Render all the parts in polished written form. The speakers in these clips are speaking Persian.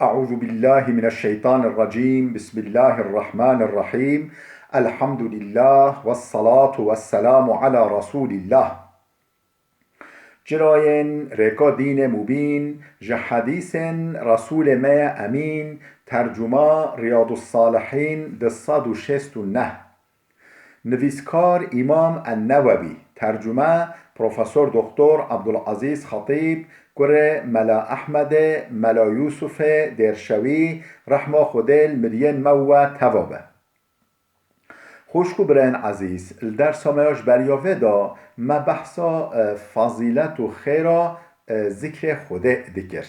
أعوذ بالله من الشيطان الرجيم. بسم الله الرحمن الرحيم. الحمد لله والصلاة والسلام على رسول الله. جراين ركا دين مبين حديث رسول ما أمين ترجمة رياض الصالحين دصاد شست نه. نویسکار امام النووی، ترجمه پروفسور دکتر عبدالعزیز خطیب، گره ملا احمد ملا یوسف درشوی رحمه خودل ملین مو توابه. خوشکو برن عزیز در سامایاش بریاوه دا ما بحثا فضیلت و خیرا ذکر خوده دکر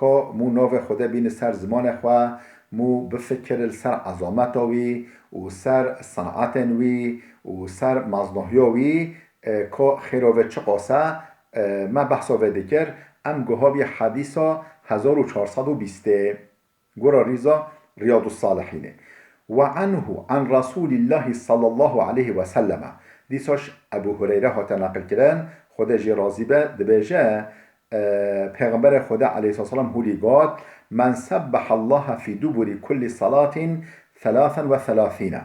که مو ناو خوده بین سر زمان خواه مو بفکر سر عظامت وی و سر صنعت وی و سر مزنهی وی که خیراوه چه قاسه ما بحثا و دکر ام گوهاوی حدیثا 1420 گورا ریزا ریاض الصالحینه و عنه عن رسول الله صلی الله علیه و سلم. دیساش ابو هریره هاتا نقل کرن خدا جی راضی به دبیجه پیغمبر خدا علیه السلام هولی گاد من سبح الله فی دبر کل صلاة 33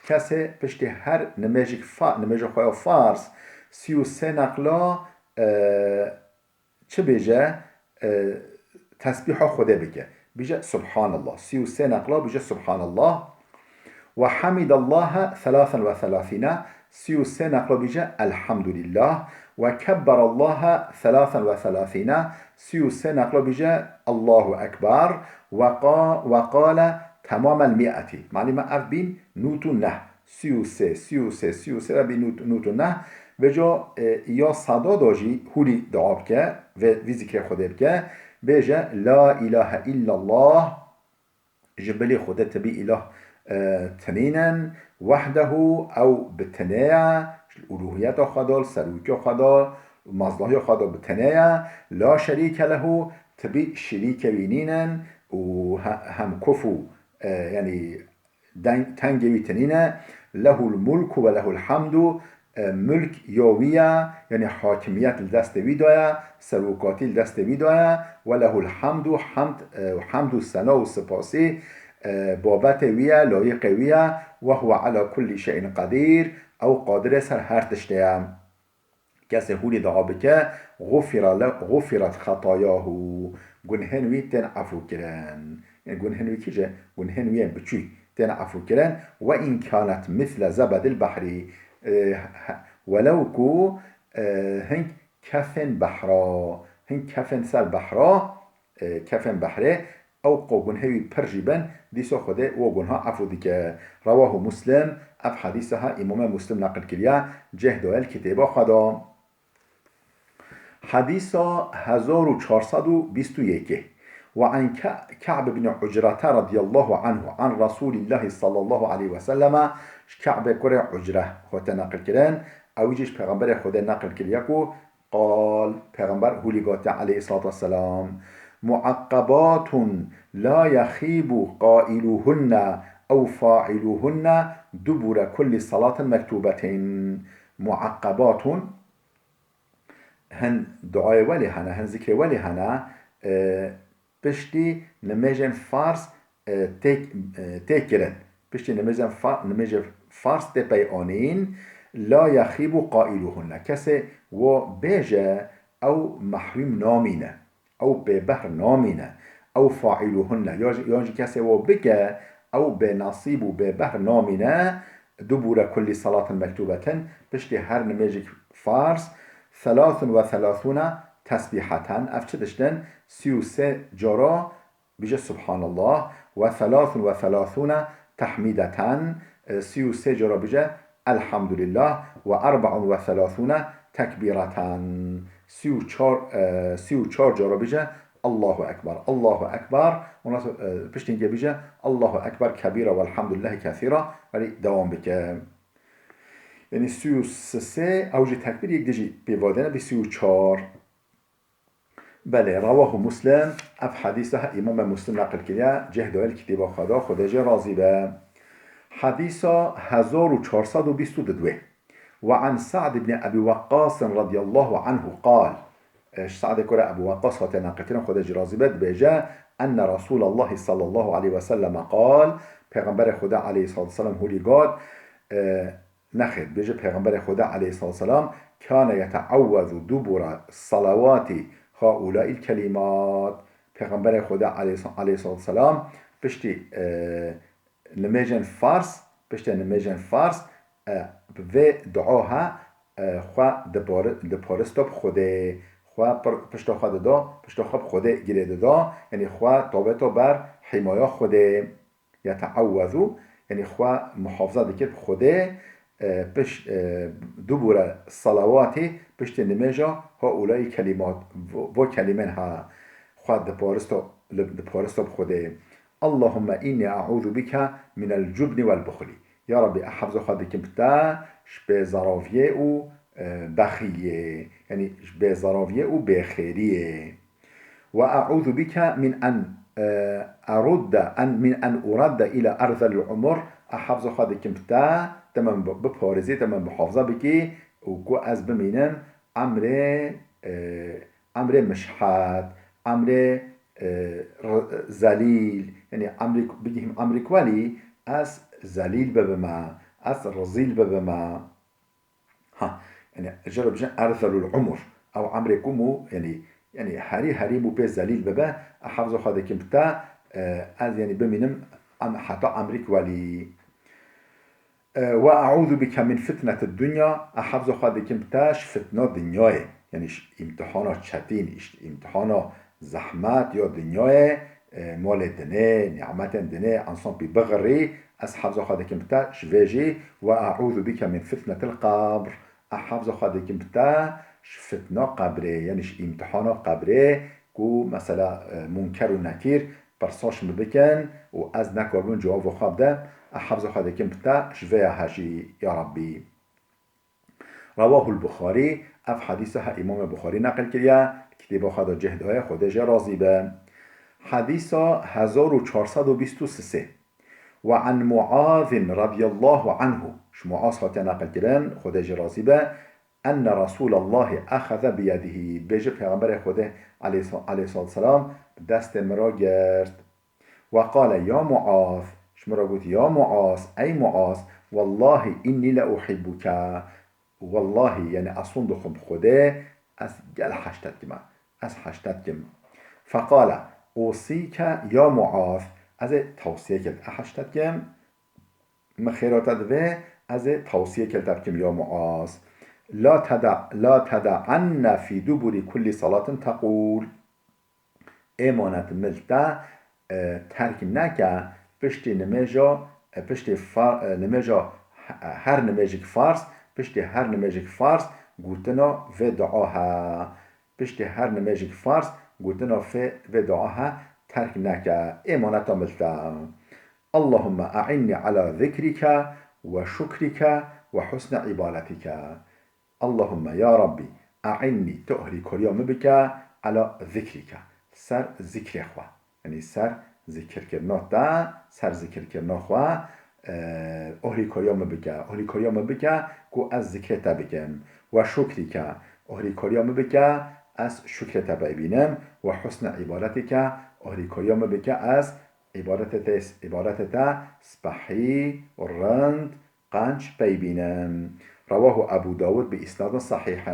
کسی پشت هر نماج خواه فارس 33 نقلا چه بیجه تسبیح خدا بگه بیجه سبحان الله 33 نقلا بیجه سبحان الله و حمد الله 33 33 نقلا بیجه الحمد لله و کبر الله 33 33 نقلا بیجه الله اکبر و قال تمام المئة معنی ما اف بین نوتو نه 33 و بین نوتو نه بجا یا صدا داجی هولی دعا بکه و ذکر خدا بکه بیجه لا اله الا الله جبلی خدا تبی اله تنينا وحده أو بالتنايا الألوهيات خدا السلوك خدا المصدر خدا بالتنايا لا شريك له تبي شريك بينينا وهم كفو يعني تنجي تنينا له الملك وله الحمد ملك يومية يعني حاكمية الدست بيدايا سلوكاتي الدست بيدايا وله الحمد حمد السنة والسپاسي بابت ویه لایق ویه و هو على كل شيء قدیر او قادر سر هر تشته کسی هولی دعا بکه غفرت خطایاه گنهن وی تن عفو کرن یعنی گنهن وی کجه گنهن وی بچوی تن عفو کرن و این كانت مثل زبد البحر ولو کو هنگ کفن بحرا هنگ کفن سر بحرا کفن بحره او قوگن هوی پرجیبن دیسو خوده و گنها عفو دیگه رواه مسلم اف حدیثها امام مسلم نقل کریا جهد و الکتابه خدا. حدیثا 1421 وعن كعب بن عجرة رضي الله عنه عن رسول الله صلى الله عليه وسلم. كعب كره عجرة خود نقل کرن اویجش پیغمبر خود نقل کریکو قال پیغمبر هولیگات علیه الصلاة والسلام معقبات لا يخيب قائلوهن أو فاعلوهن دبر كل صلاة مكتوبة. معقبات هن دعاء ولي هنا هن ذكر ولي هنا بشتي نمجن فارس تكرن بشتي نمجن فارس تبيانين لا يخيب قائلوهن كسي و بيجا أو محرم نامينه او به بحر نامینه او فاعلوهن یعنی کسی و بگه او به نصیب و به بحر نامینه دبور کل صلاة مکتوبة پشت هر نماج فارس 33 تسبیحتا اف چه دشتن 33 جارا بیجه سبحان الله و 33 تحمیدتا 33 جارا بیجه الحمد لله و 34 تکبیرتا 34 جارا بیجه الله اکبر الله اکبر و ناس پشت اینجا بیجه الله اکبر کبیره و الحمدلله کثیره ولی دوام بکه یعنی 33 اوج تکبیر یک دیجی بیوادنه به 34. بله رواه مسلم اف حدیثه امام مسلم نقل کرده جهد و الکتابه خدا جه راضی به. حدیثه 1422 وعن سعد بن أبي وقاص رضي الله عنه قال سعد كرة أبو وقاص هاتنا قتنا خد جرازبت بجاء ان رسول الله صلی الله علیه و سلم قال پیغمبر خدا علیه الصلاة والسلام هولی گاد نخیر بجه پیغمبر خدا علیه الصلاة والسلام کان یتعوذ دبر الصلوات هؤلاء الکلمات پیغمبر خدا علیه الصلاة والسلام پشتی نمیجن فارس و دعاها خواه دپارستاب خوده خواه پشتا خواه دا پشتا خواه خوده گیره دا یعنی خواه تابتا بر حمایه خوده یتعوذو یعنی خواه محافظه دکر خوده پشت دوباره صلواتی پشت نمیجا ها اولای کلمات و کلمن ها خواه دپارستاب خوده اللهم اینی اعوذ بک من الجبن والبخل یا ربی احفظ خواه دکم بتا شبه زراویه و بخیه یعنی شبه زراویه و بخیریه و اعوذ بک من ان ارد الى ارض العمر احفظ خواه دکم بتا تمام بپارزی تمام بحافظه بکی و کو از بمینم امر مشحات امر زلیل یعنی بگیم امر کوالی از زلیل ببما از رزیل ببما ها يعني جرب جن ارذل العمر او امر کومو يعني هری مو به زلیل ببه احفظ خود کم بتا از يعني بمینم حتى امر کوالی و اعوذ بك من فتنة الدنيا احفظ خود کم بتاش فتنه دنیاه یعنی امتحانات چتین امتحانات زحمت یا دنیای مال دنه نعمت دنه انسان بی بغری از حفظ خود کم بتا شویجی و اعوذ بک من فتنة القبر حفظ خود کم بتا فتنه قبره یعنی امتحان قبره کو مثلا منکر و نکیر برساش مبکن و از نکاربون جواب و خواب ده حفظ خود کم بتا شویه هشی یا ربی رواه البخاری اف حدیثها امام بخاری نقل کریا کتاب خدا جهدهای خودش راضی به حدیث 1423 و عن معاذ رضی الله عنه معاذ هاته نقل کردن خودش راضی به ان رسول الله اخذ بیده بجه پیغمبر خدا علیه السلام دست مرا گرد و قال یا معاذ شمرا گفت یا معاذ ای معاذ والله اینی لأحبک والله یعنی اصندخم خدا از گل حشتت کم فقال اوصیک یا معاذ از توصیه کرد حشتت کم مخیراتت و از توصیه کرد کم یا معاذ لا تدعن في دبر كل صلاة تقول امانت ملتا ترک نکه پشت نمجا هر نمجک فارس پشت هر نمجک فارس گوتنا و دعاها پشت هر نمجک فارس گوتنا و دعاها ترک نکه امانت ملتا اللهم اعني على ذكرك وشكرك وحسن عبادتك اللهم يا ربي اعني تؤهري كريم بك على ذكرك سر ذكر خوا يعني سر ذكر كرنا دا سر ذكر كرنا خوا اهري كريم بك كو از ذكرت بكم وشكرك اهري كريم بك از شكرت ببينم وحسن عبادتك اهري كريم بك از عبادتت سبحي ورند قنش بيبينم رواه أبو داود بإسناد صحيح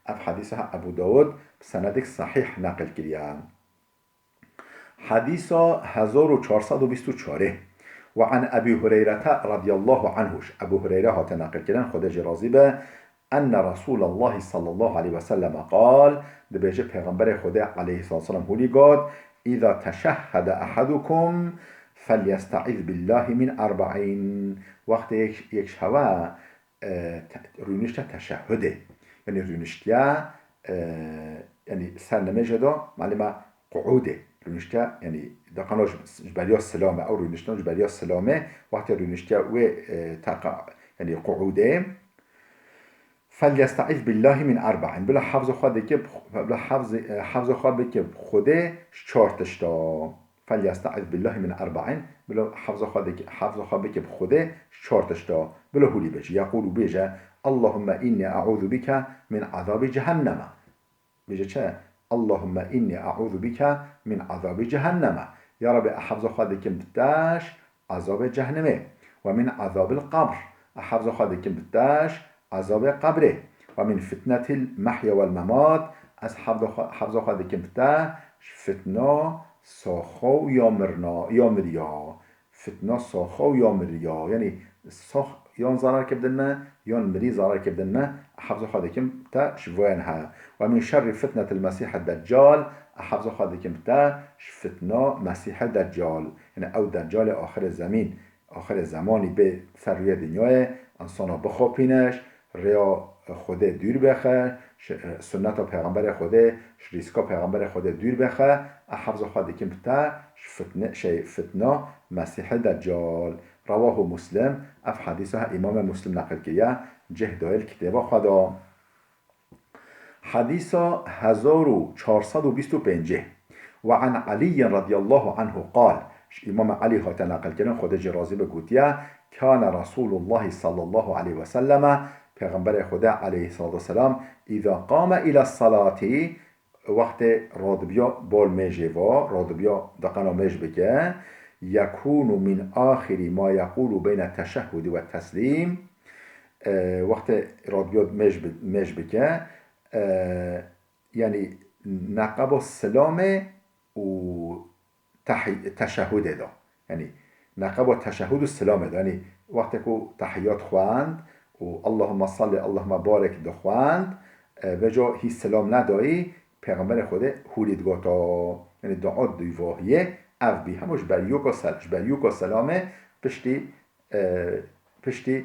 أف حديثها أبو داود بسندك صحيح نقل كريا حديث 1424 وعن أبي هريرة رضي الله عنه أبو هريرة هاتنقل كريا خدج راضبه أن رسول الله صلى الله عليه وسلم قال دبيجي پیغمبر خدا عليه الصلاة والسلام هولي قال إذا تشهد أحدكم فليستعذ بالله من 40 وقت یک شوا رونشت تشهده یعنی رونشتیا یعنی سرنمه دا معلومه قعوده رونشتیا یعنی دقناش جبریا سلامه او رونشتیا جبریا سلامه وقت رونشتیا و یعنی قعوده فلیستعذ بالله من 40 بلا حفظ خود که بلا حفظ خود که خوده چارتش دا فلیستعذ بالله من 40 بلا حفظ خود که خوده چارتش دا بلا هولی بجه یقول بجه اللهم اینی اعوذ بک من عذاب جهنم بجه چه اللهم إني أعوذ بك من عذاب جهنم. يا رب أحفظ خادكم بتاش عذاب جهنمه، ومن عذاب القبر أحفظ خادكم بتاش عذاب قبره، ومن فتنة المحيا والممات حفظ خادكم بتاش فتنة ساخو یا مریا. فتنة ساخو یا مریا یعنی ساخ یان ضرر كبدنا یان مري ضرر كبدنا حفظ خادكم تا شفوينها. ومن شر فتنة المسيح الدجال حفظ خادكم تا فتنة مسيح الدجال يعني او دجال آخر الزمين آخر زمانی به سروی دنیای انسانا بخوابینش، ریا خوده دور بخه، سنت پیغمبر خوده، شریسکا پیغمبر خوده دور بخه. حفظ خادكم تا فتنة مسيح الدجال. رواه مسلم. اف حدیثه امام مسلم نقل کریه جهدائل کتابه خدا. حديث 1425 وعن علي رضي الله عنه قال امام علي هات نقل کردن خود جرازی بگوتیه كان رسول الله صلى الله عليه وسلم پیغمبر خدا علیه الصلاة والسلام اذا قام الى الصلاة وقت رادبیا بال میجوا رادبیا دقنا میج بکه يكون من آخر ما يقول بين التشهد والتسليم وقت رادبیا میج بکه يعني نقب السلام و تشهد دا يعني نقب التشهد السلام دا يعني وقت که تحیات خواند و اللهم صل اللهم بارك دا خواند بجا هی سلام ندایی پیغمبر خوده هولید گاتا يعني دعا دیواهیه او بی هموش بریوک و سلامه پشتی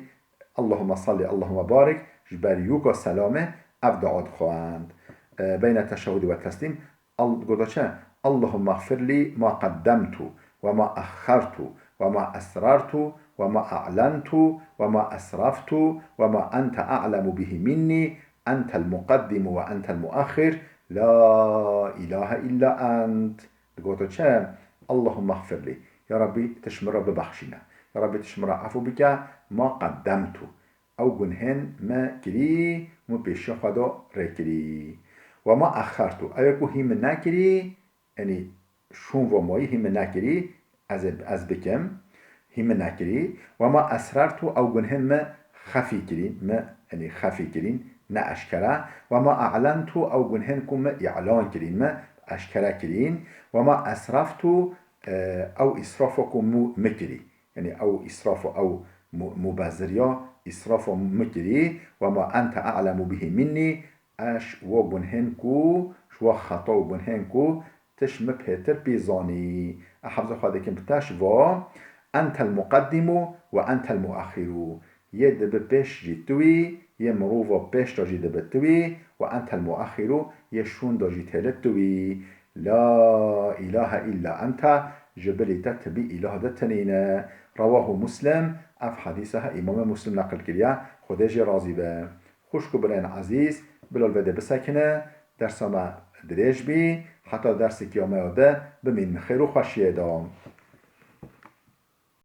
اللهم صل اللهم بارك بریوک و سلامه او دعا خواند بين التشهد والتسليم قلت چه اللهم اغفر لي ما قدمت وما أخرت وما أسررت وما أعلنت وما أسرفت وما أنت أعلم به مني أنت المقدم وأنت المؤخر لا إله إلا أنت. قلت چه اللهم اغفر لي يا ربي تشمر ببخشنا يا ربي تشمر عفو بك ما قدمت او گنهن ما كري مو بيش خدا ركري وما أخرت أيكو هم نكري يعني شون وماي هم نكري از بكم هم نكري وما أسررت أو جنهن ما خفي كرين ما يعني خفي كرين نا أشكرا وما أعلنت أو جنهن كم إعلان كرين ما أشكرا كرين وما أسرفت أو إسرافكم مكري يعني أو إسراف أو مبذريا إسراف مكري وما أنت أعلم به مني اش و بنهنكو شو خطا و بنهنكو تشم بيتر بيزاني احفظ خادكم بتاش و انت المقدم و انت المؤخر يد ببش جيتوي يمروفا بش دا جيد بتوي و انت المؤخر يشون دا جيتلتوي لا اله الا انت جبلي تتبي اله دتنين. رواه مسلم. اف حديثها امام مسلم نقل كريا خداجي راضي به. خوشكو برين عزيز بلال بده بسکنه درس ما دریج بی حتی درسی که آمده بمین خیر و خوشیه دام.